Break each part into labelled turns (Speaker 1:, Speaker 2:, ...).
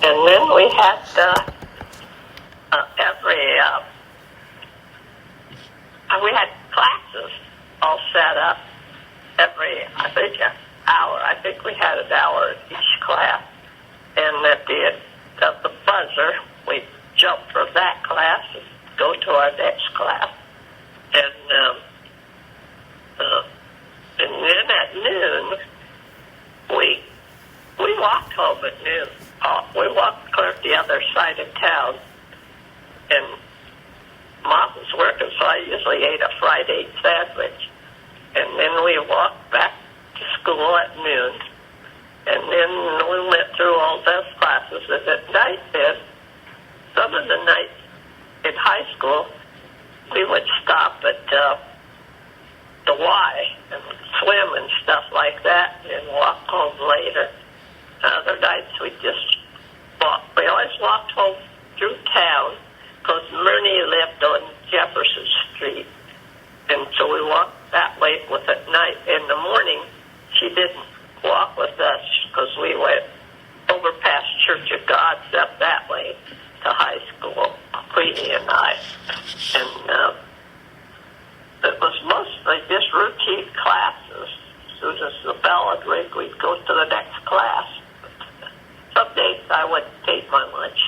Speaker 1: And then we had we had classes all set up every, I think, hour. I think we had an hour in each class. And at the end of the buzzer, we jump from that class and go to our next class. And then at noon, we walked home at noon. We walked clear the other side of town. And Mom was working, so I usually ate a fried egg sandwich. And then we walked back to school at noon. And then we went through all those classes. And at night then, some of the nights in high school, we would stop at the Y and swim and stuff like that and walk home later. Other nights we just walked. We always walked home through town because Myrnie lived on Jefferson Street. And so we walked that way with at night. In the morning, she didn't walk with us because we went over past Church of God's up that way to high school, Queenie and I. And it was mostly just routine classes. As soon as the bell would ring, we'd go to the next class. Some days I wouldn't take my lunch,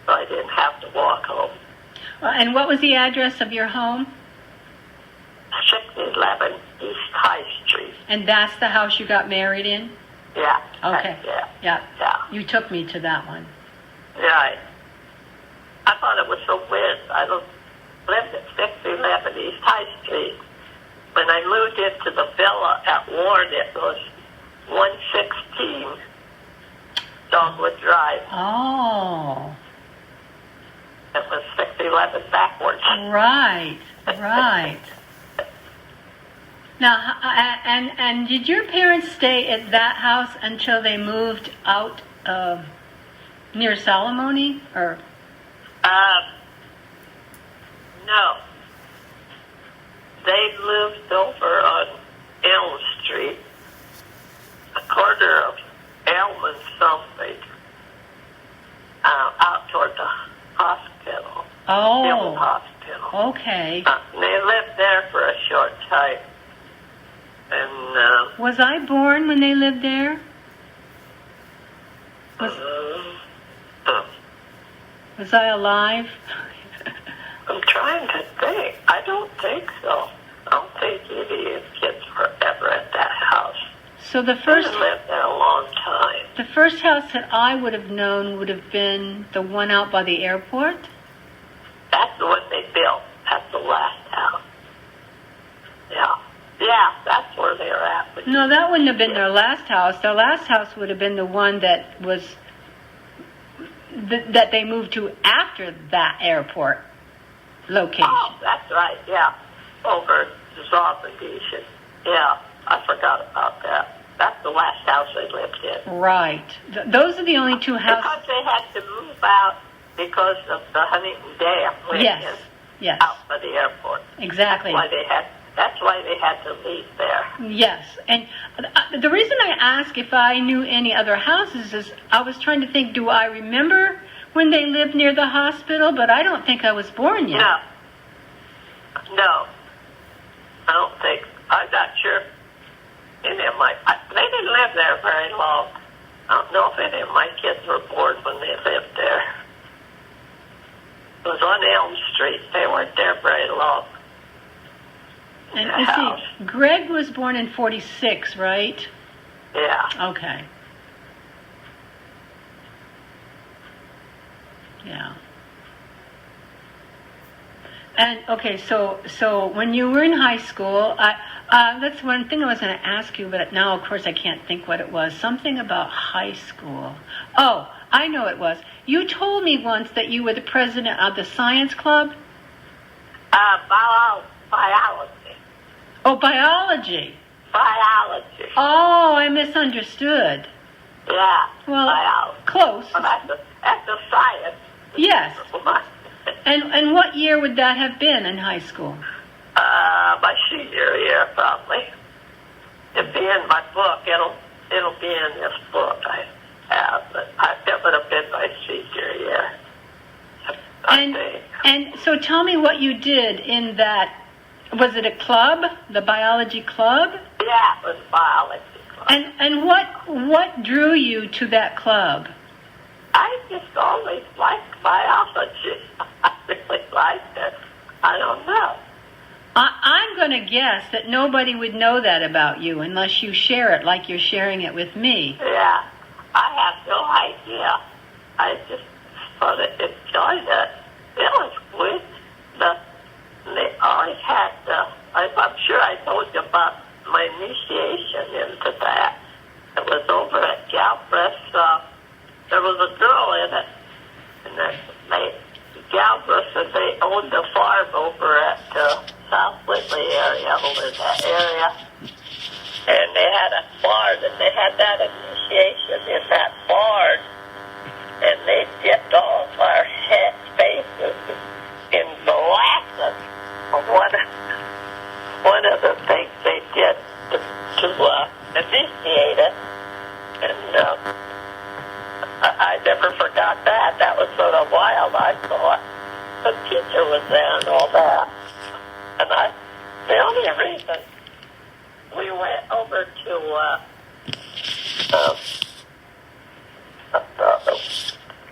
Speaker 1: so I didn't have to walk home.
Speaker 2: And what was the address of your home?
Speaker 1: 611 East High Street.
Speaker 2: And that's the house you got married in?
Speaker 1: Yeah.
Speaker 2: Okay.
Speaker 1: Yeah.
Speaker 2: You took me to that one.
Speaker 1: Right. I thought it was so weird. I lived at 611 East High Street. When I moved into the villa at Ward, it was 116 Dogwood Drive.
Speaker 2: Oh.
Speaker 1: It was 611 backwards.
Speaker 2: Right. Now, and did your parents stay at that house until they moved out near Salamone, or?
Speaker 1: No. They moved over on Elm Street, a corner of Elm and something, out toward the hospital.
Speaker 2: Oh.
Speaker 1: Elm Hospital.
Speaker 2: Okay.
Speaker 1: They lived there for a short time. And
Speaker 2: was I born when they lived there? Was I alive?
Speaker 1: I'm trying to think. I don't think so. I don't think any of his kids were ever at that house.
Speaker 2: So the first
Speaker 1: They lived there a long time.
Speaker 2: The first house that I would have known would have been the one out by the airport?
Speaker 1: That's the one they built. That's the last house. Yeah, that's where they were at.
Speaker 2: No, that wouldn't have been their last house. Their last house would have been the one that was that they moved to after that airport location.
Speaker 1: Oh, that's right, yeah. Over the Zombie. Yeah, I forgot about that. That's the last house they lived in.
Speaker 2: Right. Those are the only two houses.
Speaker 1: Because they had to move out because of the Huntington Dam.
Speaker 2: Yes.
Speaker 1: Out by the airport.
Speaker 2: Exactly.
Speaker 1: That's why they had to leave there.
Speaker 2: Yes. And the reason I asked if I knew any other houses is I was trying to think, do I remember when they lived near the hospital? But I don't think I was born yet.
Speaker 1: No. I don't think. I'm not sure. They didn't live there very long. I don't know if any of my kids were born when they lived there. It was on Elm Street. They weren't there very long.
Speaker 2: And you see, Greg was born in 46, right?
Speaker 1: Yeah.
Speaker 2: Okay. Yeah. And okay, so when you were in high school, that's one thing I was going to ask you, but now of course I can't think what it was. Something about high school. Oh, I know it was. You told me once that you were the president of the science club.
Speaker 1: Biology.
Speaker 2: Oh, biology.
Speaker 1: Biology.
Speaker 2: Oh, I misunderstood.
Speaker 1: Yeah.
Speaker 2: Well,
Speaker 1: biology.
Speaker 2: Close.
Speaker 1: Well, that's the science.
Speaker 2: Yes. And what year would that have been in high school?
Speaker 1: My senior year, probably. It'll be in my book. It'll be in this book I have. But it would have been my
Speaker 2: so tell me what you did in that. Was it a club, the biology club?
Speaker 1: Yeah, it was biology club.
Speaker 2: And what drew you to that club?
Speaker 1: I just always liked biology. I really liked it. I don't know.
Speaker 2: I'm going to guess that nobody would know that about you unless you share it like you're sharing it with me.
Speaker 1: Yeah, I have no idea. I just sort of enjoyed it. It was good. They always had, I'm sure I told you about my initiation into that. It was over at Galbraith. There was a girl in it, and Galbraith, and they owned a farm over at South Whitley area, over in that area. And they had a barn, and they had that initiation in that barn. And they dipped all of our faces in molasses. One of the things they did to initiate it. And I never forgot that. That was sort of wild, I thought. The teacher was there and all that. And the only reason we went over to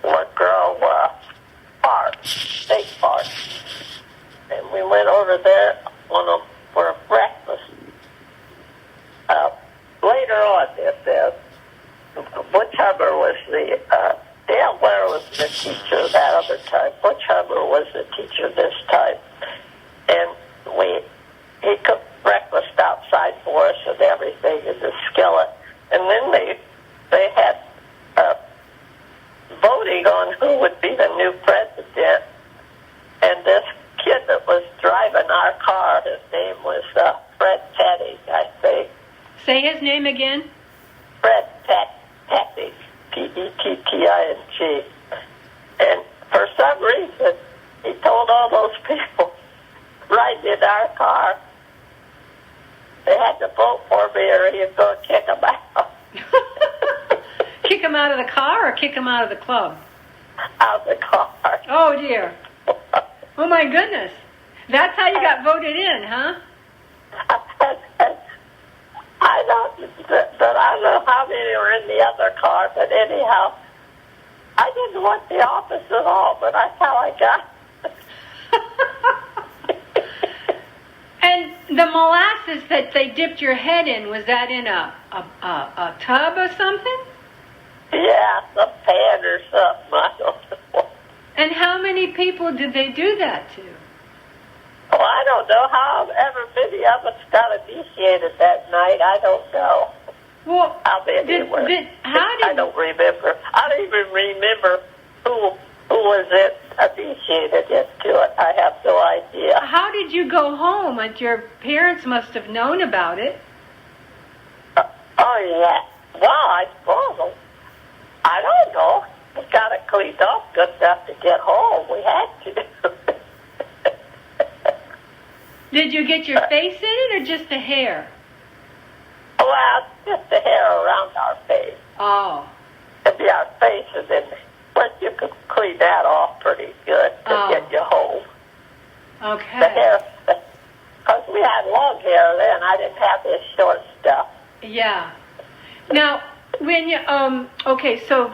Speaker 1: what girl park, state park, and we went over there for a breakfast. Later on, it says Butch Hummer was Dale Blair was the teacher that other time. Butch Hummer was the teacher this time, and he cooked breakfast outside for us and everything in the skillet. And then they had voting on who would be the new president. And this kid that was driving our car, his name was Fred Petty, I think.
Speaker 2: Say his name again.
Speaker 1: Fred Petty, Petting. And for some reason, he told all those people riding in our car they had to vote for me or he was going to kick them out.
Speaker 2: Kick him out of the car or kick him out of the club?
Speaker 1: Out of the car.
Speaker 2: Oh, dear. Oh, my goodness. That's how you got voted in, huh?
Speaker 1: I don't know how many were in the other car, but anyhow, I didn't want the office at all, but that's how I got it.
Speaker 2: And the molasses that they dipped your head in, was that in a tub or something?
Speaker 1: Yeah, some pan or something. I don't know.
Speaker 2: And how many people did they do that to?
Speaker 1: Well, I don't know how ever many of us got initiated that night. I don't know.
Speaker 2: Well,
Speaker 1: how many were. I don't remember. I don't even remember who was initiated into it. I have no idea.
Speaker 2: How did you go home? And your parents must have known about it.
Speaker 1: Oh, yeah. Well, I suppose. I don't know. We got it cleaned up good enough to get home. We had to.
Speaker 2: Did you get your face in it or just the hair?
Speaker 1: Well, just the hair around our face.
Speaker 2: Oh.
Speaker 1: It'd be our faces, and but you could clean that off pretty good to get you home.
Speaker 2: Okay.
Speaker 1: The hair, because we had long hair then. I didn't have this short stuff.
Speaker 2: Yeah. Now, when you okay, so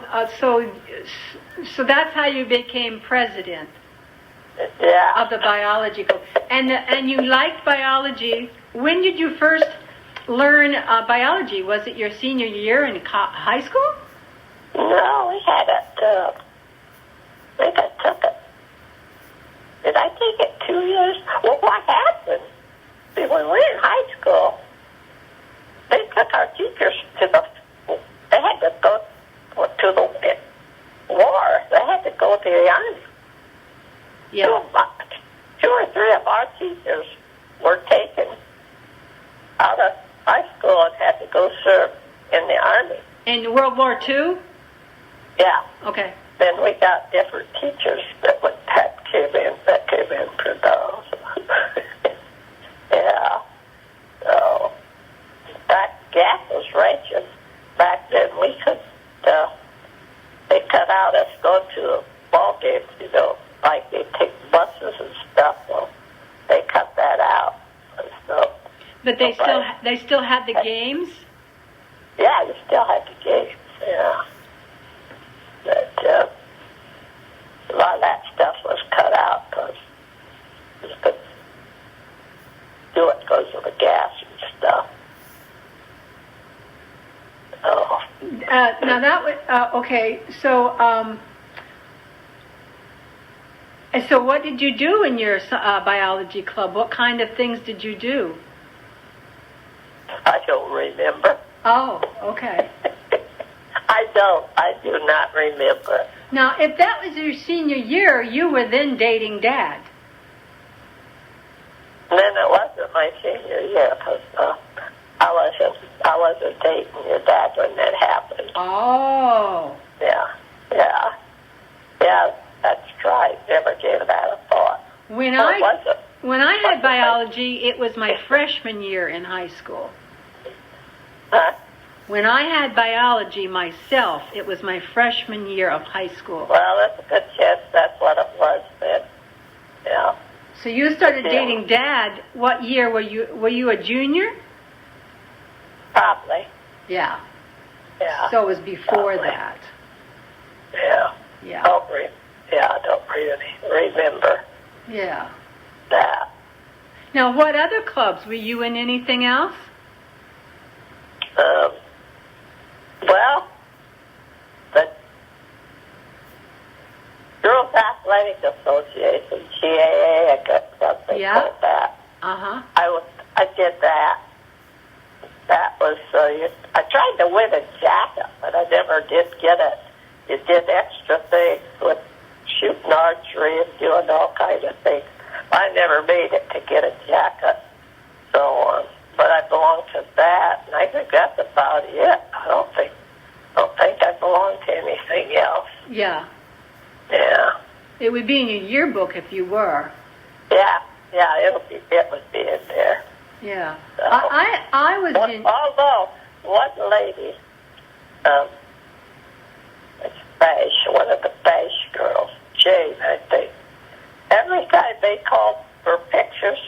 Speaker 2: that's how you became president.
Speaker 1: Yeah.
Speaker 2: Of the biology club. And you liked biology. When did you first learn biology? Was it your senior year in high school?
Speaker 1: No, we had it. I think I took it. Did I take it 2 years? Well, what happened? See, when we were in high school, they took our teachers they had to go to the war. They had to go to the army.
Speaker 2: Yeah.
Speaker 1: Two or three of our teachers were taken out of high school and had to go serve in the army.
Speaker 2: In World War II?
Speaker 1: Yeah.
Speaker 2: Okay.
Speaker 1: Then we got different teachers that came in for those. Yeah. So that gas was raging back then. We could. They cut out us going to ball games, like they take buses and
Speaker 2: But they still had the games?
Speaker 1: Yeah, they still had the games, yeah. But a lot of that stuff was cut out because you couldn't do it because of the gas and stuff. Oh.
Speaker 2: Now that was, okay, so what did you do in your biology club? What kind of things did you do?
Speaker 1: I don't remember.
Speaker 2: Oh, okay.
Speaker 1: I do not remember.
Speaker 2: Now, if that was your senior year, you were then dating Dad.
Speaker 1: And then it wasn't my senior year because I wasn't dating your dad when that happened.
Speaker 2: Oh.
Speaker 1: Yeah, that's right. Never gave that a thought.
Speaker 2: When I had biology, it was my freshman year in high school.
Speaker 1: Huh?
Speaker 2: When I had biology myself, it was my freshman year of high school.
Speaker 1: Well, that's a good chance that's what it was then. Yeah.
Speaker 2: So you started dating Dad. What year were you? Were you a junior?
Speaker 1: Probably.
Speaker 2: Yeah.
Speaker 1: Yeah.
Speaker 2: So it was before
Speaker 1: Probably.
Speaker 2: that.
Speaker 1: Yeah.
Speaker 2: Yeah.
Speaker 1: I don't really remember
Speaker 2: Yeah.
Speaker 1: that.
Speaker 2: Now, what other clubs? Were you in anything else?
Speaker 1: Well, the Girls Athletic Association, GAA, I got something called that.
Speaker 2: Uh-huh.
Speaker 1: I did that. That was, I tried to win a jacket, but I never did get it. You did extra things with shooting archery and doing all kinds of things. I never made it to get a jacket. So, but I belonged to that, and I think that's about it. I don't think I belong to anything else.
Speaker 2: Yeah.
Speaker 1: Yeah.
Speaker 2: It would be in your yearbook if you were.
Speaker 1: Yeah, it would be in there.
Speaker 2: Yeah.
Speaker 1: So,
Speaker 2: I was in...
Speaker 1: Although, one lady, one of the Bash girls, Jane, I think, every time they called for pictures,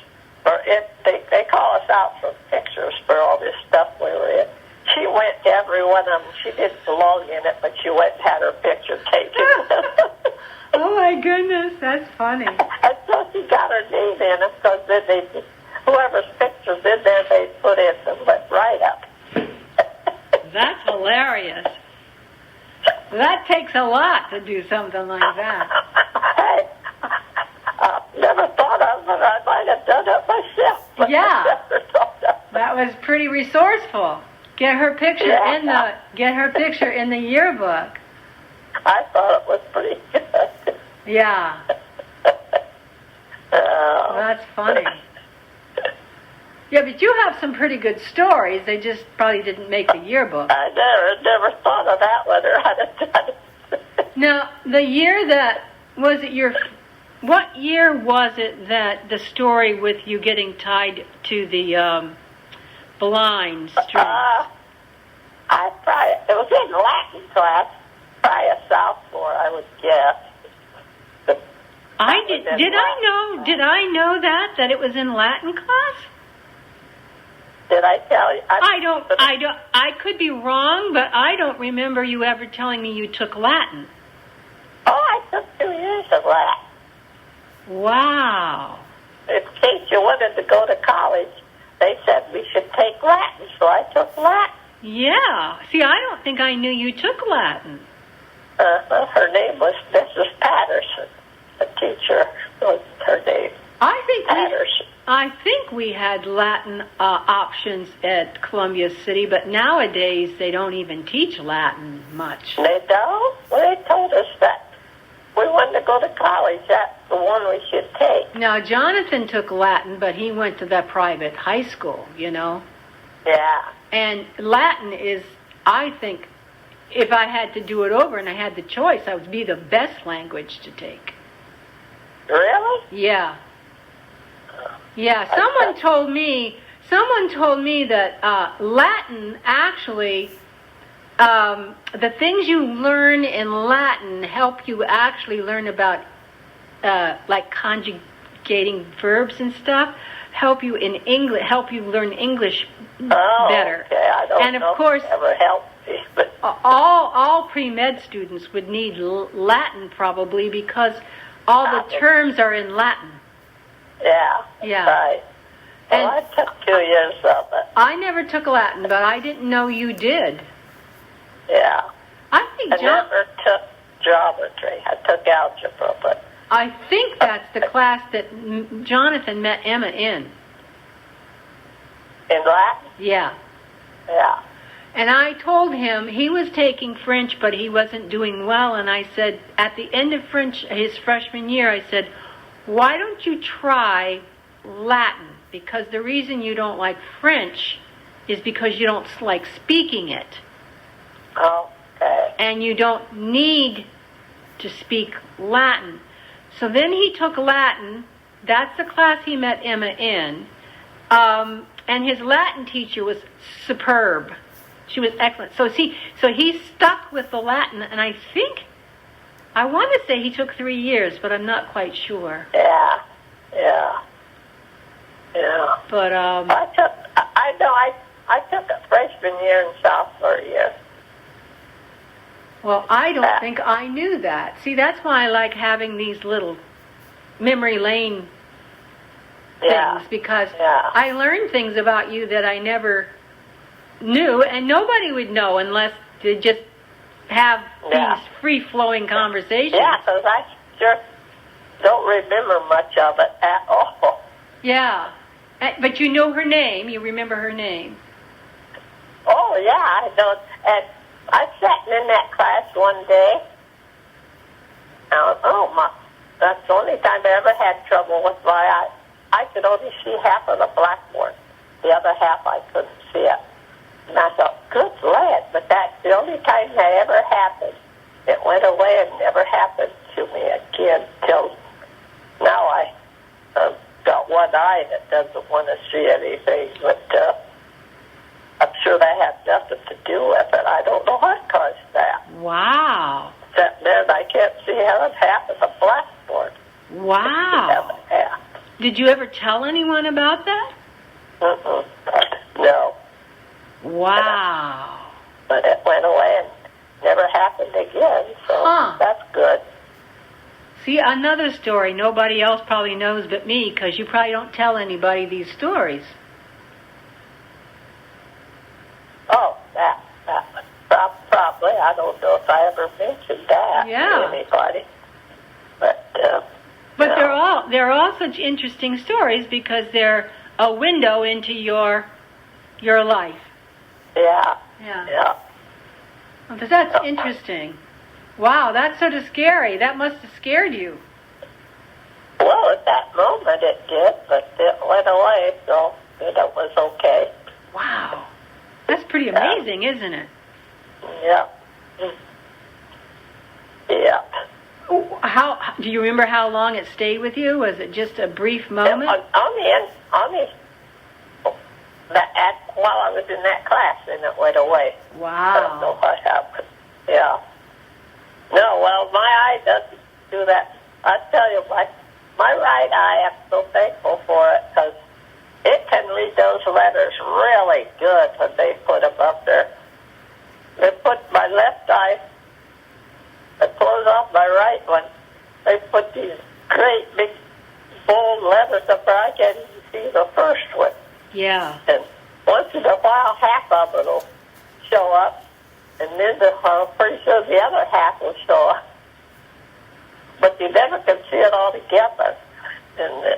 Speaker 1: they call us out for pictures for all this stuff we were in. She went to every one of them. She didn't belong in it, but she went and had her picture taken.
Speaker 2: Oh, my goodness. That's funny.
Speaker 1: And so she got her name in it, because then whoever's picture's in there, they put in the write-up.
Speaker 2: That's hilarious. That takes a lot to do something like that.
Speaker 1: I never thought of it. I might have done it myself. But
Speaker 2: Yeah.
Speaker 1: I never thought of it.
Speaker 2: That was pretty resourceful. Get her picture in the yearbook.
Speaker 1: I thought it was pretty good.
Speaker 2: Yeah. Well, that's funny. Yeah, but you have some pretty good stories. They just probably didn't make the yearbook.
Speaker 1: I never thought of that whether I'd have done it.
Speaker 2: Now, the year that was it your... What year was it that the story with you getting tied to the blind string?
Speaker 1: It was in Latin class, probably a sophomore, I would guess.
Speaker 2: Did I know that it was in Latin class?
Speaker 1: Did I tell you?
Speaker 2: I could be wrong, but I don't remember you ever telling me you took Latin.
Speaker 1: Oh, I took 2 years of Latin.
Speaker 2: Wow.
Speaker 1: In case you wanted to go to college, they said we should take Latin, so I took Latin.
Speaker 2: Yeah. See, I don't think I knew you took Latin.
Speaker 1: Her name was Mrs. Patterson. The teacher was her name.
Speaker 2: I think we had Latin options at Columbia City, but nowadays they don't even teach Latin much.
Speaker 1: They don't? Well, they told us that we wanted to go to college. That's the one we should take.
Speaker 2: Now, Jonathan took Latin, but he went to that private high school, you know.
Speaker 1: Yeah.
Speaker 2: And Latin is, I think, if I had to do it over and I had the choice, that would be the best language to take.
Speaker 1: Really?
Speaker 2: Yeah. Yeah, someone told me that Latin actually, the things you learn in Latin help you actually learn about like conjugating verbs and stuff. help you in English, help you learn English better.
Speaker 1: Okay. I don't
Speaker 2: And of
Speaker 1: know
Speaker 2: course,
Speaker 1: if it ever helped me, but
Speaker 2: all pre-med students would need Latin probably because all the terms are in Latin.
Speaker 1: yeah.
Speaker 2: Yeah.
Speaker 1: Right. Well,
Speaker 2: And
Speaker 1: I took 2 years of it.
Speaker 2: I never took Latin, but I didn't know you did.
Speaker 1: Yeah.
Speaker 2: I think
Speaker 1: I never took geometry. I took algebra, but
Speaker 2: I think that's the class that Jonathan met Emma in.
Speaker 1: in Latin,
Speaker 2: Yeah.
Speaker 1: yeah.
Speaker 2: And I told him he was taking French, but he wasn't doing well. And I said, at the end of French, his freshman year, I said, why don't you try Latin? Because the reason you don't like French is because you don't like speaking it.
Speaker 1: Okay.
Speaker 2: And you don't need to speak Latin. So then he took Latin. That's the class he met Emma in. And his Latin teacher was superb. She was excellent. So he stuck with the Latin, and I want to say he took 3 years, but I'm not quite sure.
Speaker 1: Yeah.
Speaker 2: But
Speaker 1: I took a freshman year and sophomore year.
Speaker 2: well, I don't think I knew that. See, that's why I like having these little memory lane things,
Speaker 1: Yeah.
Speaker 2: because
Speaker 1: Yeah.
Speaker 2: I learned things about you that I never knew, and nobody would know unless they just have
Speaker 1: Yeah.
Speaker 2: these free-flowing conversations.
Speaker 1: Yeah, because I sure don't remember much of it at all.
Speaker 2: Yeah. But you know her name. You remember her name.
Speaker 1: Oh, yeah, I don't. And I sat in that class one day. That's the only time I ever had trouble with my eye. I could only see half of the blackboard. The other half I couldn't see it. And I thought, good lad, but that's the only time that ever happened. It went away and never happened to me again till now. I got one eye that doesn't want to see anything, but I'm sure that had nothing to do with it. I don't know what caused that.
Speaker 2: Wow.
Speaker 1: Except then I can't see half of the blackboard.
Speaker 2: Wow.
Speaker 1: Half.
Speaker 2: Did you ever tell anyone about that?
Speaker 1: Mm-mm. No.
Speaker 2: Wow.
Speaker 1: But it went away and never happened again, so that's good.
Speaker 2: See, another story nobody else probably knows but me, because you probably don't tell anybody these stories.
Speaker 1: Oh, that probably. I don't know if I ever mentioned that to anybody. But no.
Speaker 2: they're all such interesting stories because they're a window into your life.
Speaker 1: Yeah.
Speaker 2: Yeah. Well, that's interesting. Wow, that's sort of scary. That must have scared you.
Speaker 1: Well, at that moment it did, but it went away, so it was okay.
Speaker 2: Wow. That's pretty amazing, isn't it?
Speaker 1: Yeah. Yeah.
Speaker 2: How do you remember how long it stayed with you? Was it just a brief moment?
Speaker 1: While I was in that class, and it went away.
Speaker 2: Wow.
Speaker 1: I don't know what happened. Yeah. No, well, my eye doesn't do that. I tell you, my right eye, I'm so thankful for it, because it can read those letters really good when they put them up there. They put my left eye, they close off my right one. They put these great big bold letters up there. I can't even see the first one.
Speaker 2: Yeah.
Speaker 1: And once in a while, half of it will show up, and then pretty soon the other half will show up. But you never can see it all together. And